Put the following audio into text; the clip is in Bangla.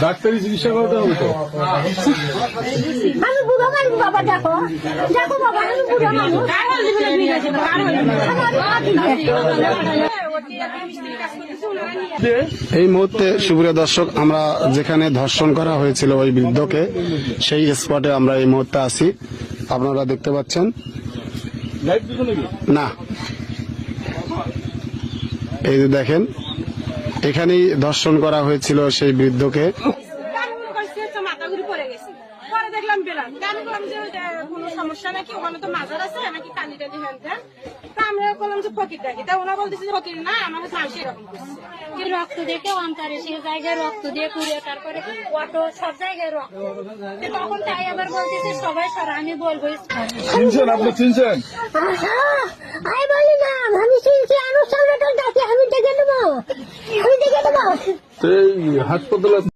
ডাক্তারি চিকিৎসা করতে হবে তো। আমি বুড়ো মানুষ বাবা, দেখো দেখো বাবা, আমি বুড়ো মানুষ। এই মুহূর্তে সুপ্রিয় দর্শক, আমরা যেখানে ধর্ষণ করা হয়েছিল ওই বৃদ্ধকে, সেই স্পটে আমরা এই মুহূর্তে আছি। আপনারা দেখতে পাচ্ছেন না, এই যে দেখেন, এখানেই ধর্ষণ করা হয়েছিল সেই বৃদ্ধকে। দেখলাম বেলাম আমি বললাম যে কোনো সমস্যা নাকি, ওখানে তো মাজার আছে নাকি কালি টালি হ্যান ত্যান। তা আমরা বললাম যে ফকির ডাকি, তা ওরা বলতেছে যে ফকির না, আমার মানুষ এরকম করছে। রক্ত দেখে অন্তরে সে জায়গায় রক্ত দিয়ে পুড়ে, তারপরে অটো সব জায়গায় রক্ত। তখন তাই আবার বলতেছে সবাই সরা, আমি বলবো চিনছেন, আপনি চিনছেন? আমি বলি না, আমি চিনছি, অনুষ্ঠানটা ডাকি, আমি দেখে নেবো, আমি দেখে নেবো। এই হাসপাতালে